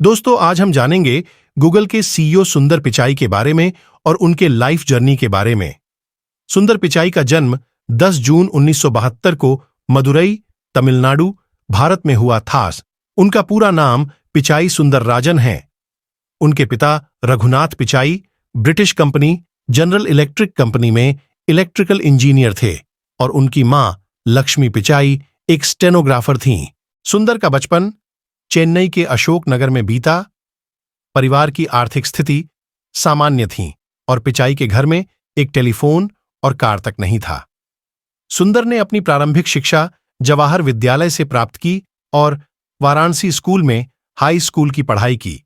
दोस्तों, आज हम जानेंगे गूगल के सीईओ सुंदर पिचाई के बारे में और उनके लाइफ जर्नी के बारे में। सुंदर पिचाई का जन्म 10 जून 1972 को मदुरई, तमिलनाडु, भारत में हुआ था। उनका पूरा नाम पिचाई सुंदरराजन है। उनके पिता Raghunath Pichai British company general electric company में इलेक्ट्रिकल इंजीनियर थे और उनकी मां लक्ष्मी पिचाई एक स्टेनोग्राफर थीं। सुंदर का बचपन चेन्नई के अशोक नगर में बीता। परिवार की आर्थिक स्थिति सामान्य थी और पिचाई के घर में एक टेलीफोन और कार तक नहीं था। सुंदर ने अपनी प्रारंभिक शिक्षा जवाहर विद्यालय से प्राप्त की और वाराणसी स्कूल में हाई स्कूल की पढ़ाई की।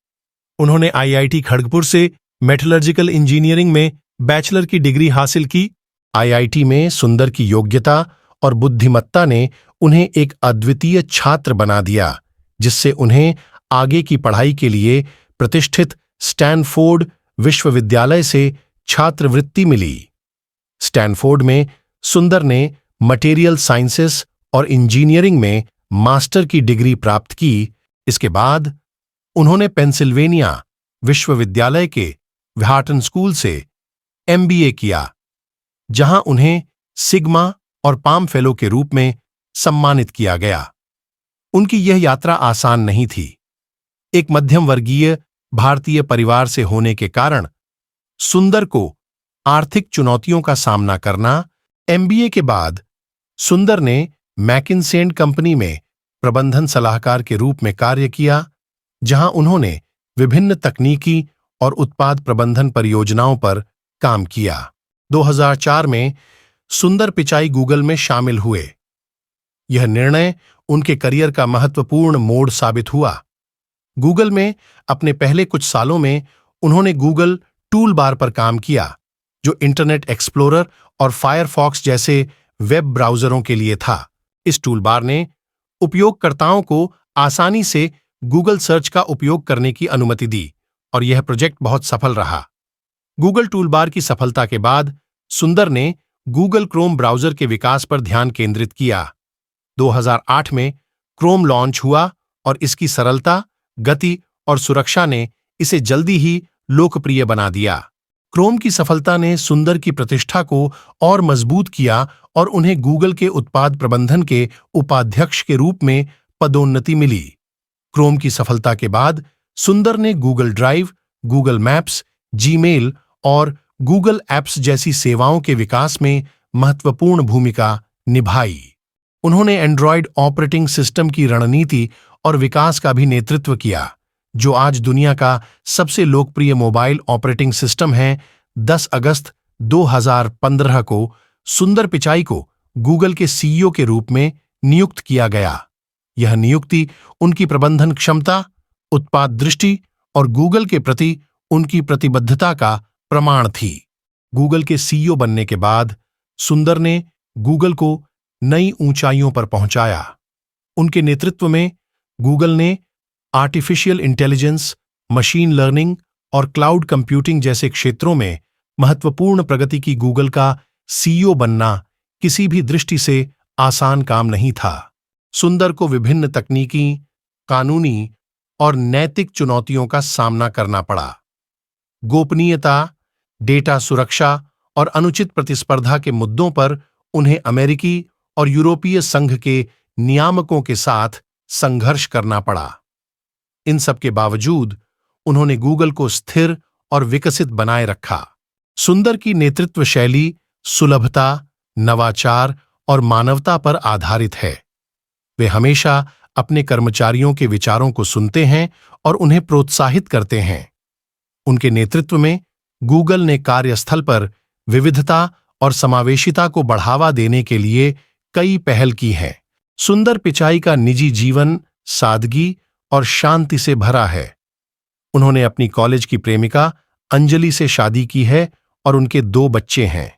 उन्होंने आईआईटी खड़गपुर से मेटलर्जिकल इंजीनियरिंग में बैचलर की डिग्री हासिल की। आईआईटी में सुंदर की योग्यता और बुद्धिमत्ता ने उन्हें एक अद्वितीय छात्र बना दिया, जिससे उन्हें आगे की पढ़ाई के लिए प्रतिष्ठित स्टैनफोर्ड विश्वविद्यालय से छात्रवृत्ति मिली। स्टैनफोर्ड में सुंदर ने मटेरियल साइंसेस और इंजीनियरिंग में मास्टर की डिग्री प्राप्त की। इसके बाद उन्होंने पेंसिल्वेनिया विश्वविद्यालय के व्हार्टन स्कूल से एमबीए किया, जहां उन्हें सिग्मा और पाम फेलो के रूप में सम्मानित किया गया। उनकी यह यात्रा आसान नहीं थी। एक मध्यम वर्गीय भारतीय परिवार से होने के कारण सुंदर को आर्थिक चुनौतियों का सामना करना। एमबीए के बाद सुंदर ने मैकिन्से एंड कंपनी में प्रबंधन सलाहकार के रूप में कार्य किया, जहां उन्होंने विभिन्न तकनीकी और उत्पाद प्रबंधन परियोजनाओं पर काम किया। 2004 में सुंदर पिचाई गूगल में शामिल हुए। यह निर्णय उनके करियर का महत्वपूर्ण मोड़ साबित हुआ। गूगल में अपने पहले कुछ सालों में उन्होंने गूगल टूल बार पर काम किया, जो इंटरनेट एक्सप्लोरर और फायरफॉक्स जैसे वेब ब्राउज़रों के लिए था। इस टूल बार ने उपयोगकर्ताओं को आसानी से गूगल सर्च का उपयोग करने की अनुमति दी और यह प्रोजेक्ट बहुत सफल रहा। गूगल टूल बार की सफलता के बाद सुंदर ने गूगल क्रोम ब्राउज़र के विकास पर ध्यान केंद्रित किया। 2008 में क्रोम लॉन्च हुआ और इसकी सरलता, गति और सुरक्षा ने इसे जल्दी ही लोकप्रिय बना दिया। क्रोम की सफलता ने सुंदर की प्रतिष्ठा को और मजबूत किया और उन्हें गूगल के उत्पाद प्रबंधन के उपाध्यक्ष के रूप में पदोन्नति मिली। क्रोम की सफलता के बाद सुंदर ने Google drive, Google maps, Gmail और गूगल एप्स जैसी सेवाओं के विकास में महत्वपूर्ण भूमिका निभाई। उन्होंने एंड्रॉयड ऑपरेटिंग सिस्टम की रणनीति और विकास का भी नेतृत्व किया, जो आज दुनिया का सबसे लोकप्रिय मोबाइल ऑपरेटिंग सिस्टम है। 10 अगस्त 2015 को सुंदर पिचाई को गूगल के सीईओ के रूप में नियुक्त किया गया। यह नियुक्ति उनकी प्रबंधन क्षमता, उत्पाद दृष्टि और गूगल के प्रति उनकी प्रतिबद्धता का प्रमाण थी। गूगल के सीईओ बनने के बाद सुंदर ने गूगल को नई ऊंचाइयों पर पहुंचाया। उनके नेतृत्व में गूगल ने आर्टिफिशियल इंटेलिजेंस, मशीन लर्निंग और क्लाउड कंप्यूटिंग जैसे क्षेत्रों में महत्वपूर्ण प्रगति की। गूगल का सीईओ बनना किसी भी दृष्टि से आसान काम नहीं था। सुंदर को विभिन्न तकनीकी, कानूनी और नैतिक चुनौतियों का सामना करना पड़ा। गोपनीयता, डेटा सुरक्षा और अनुचित प्रतिस्पर्धा के मुद्दों पर उन्हें अमेरिकी और यूरोपीय संघ के नियामकों के साथ संघर्ष करना पड़ा। इन सब के बावजूद उन्होंने गूगल को स्थिर और विकसित बनाए रखा। सुंदर की नेतृत्व शैली सुलभता, नवाचार और मानवता पर आधारित है। वे हमेशा अपने कर्मचारियों के विचारों को सुनते हैं और उन्हें प्रोत्साहित करते हैं। उनके नेतृत्व में गूगल ने कार्यस्थल पर विविधता और समावेशिता को बढ़ावा देने के लिए कई पहल की हैं। सुंदर पिचाई का निजी जीवन सादगी और शांति से भरा है। उन्होंने अपनी कॉलेज की प्रेमिका अंजलि से शादी की है और उनके 2 बच्चे हैं।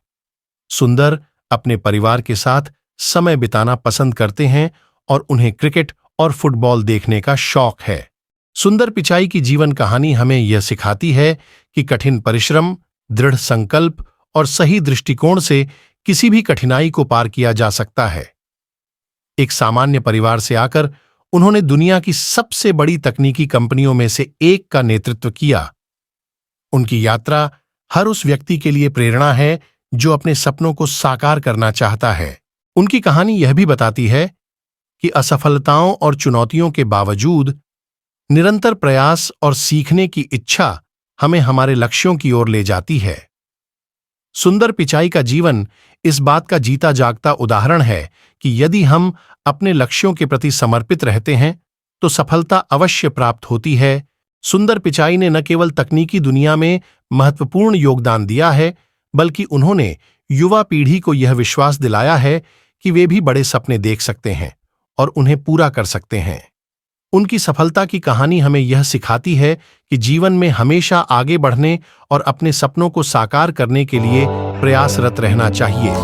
सुंदर अपने परिवार के साथ समय बिताना पसंद करते हैं और उन्हें क्रिकेट और फुटबॉल देखने का शौक है। सुंदर पिचाई की जीवन कहानी हमें यह सिखाती है कि कठिन परिश्रम, दृढ़ संकल्प और सही दृष्टिकोण से किसी भी कठिनाई को पार किया जा सकता है। एक सामान्य परिवार से आकर उन्होंने दुनिया की सबसे बड़ी तकनीकी कंपनियों में से एक का नेतृत्व किया। उनकी यात्रा हर उस व्यक्ति के लिए प्रेरणा है जो अपने सपनों को साकार करना चाहता है। उनकी कहानी यह भी बताती है कि असफलताओं और चुनौतियों के बावजूद निरंतर प्रयास और सीखने की इच्छा हमें हमारे लक्ष्यों की ओर ले जाती है। सुंदर पिचाई का जीवन इस बात का जीता जागता उदाहरण है कि यदि हम अपने लक्ष्यों के प्रति समर्पित रहते हैं तो सफलता अवश्य प्राप्त होती है। सुंदर पिचाई ने न केवल तकनीकी दुनिया में महत्वपूर्ण योगदान दिया है, बल्कि उन्होंने युवा पीढ़ी को यह विश्वास दिलाया है कि वे भी बड़े सपने देख सकते हैं और उन्हें पूरा कर सकते हैं। उनकी सफलता की कहानी हमें यह सिखाती है कि जीवन में हमेशा आगे बढ़ने और अपने सपनों को साकार करने के लिए प्रयासरत रहना चाहिए।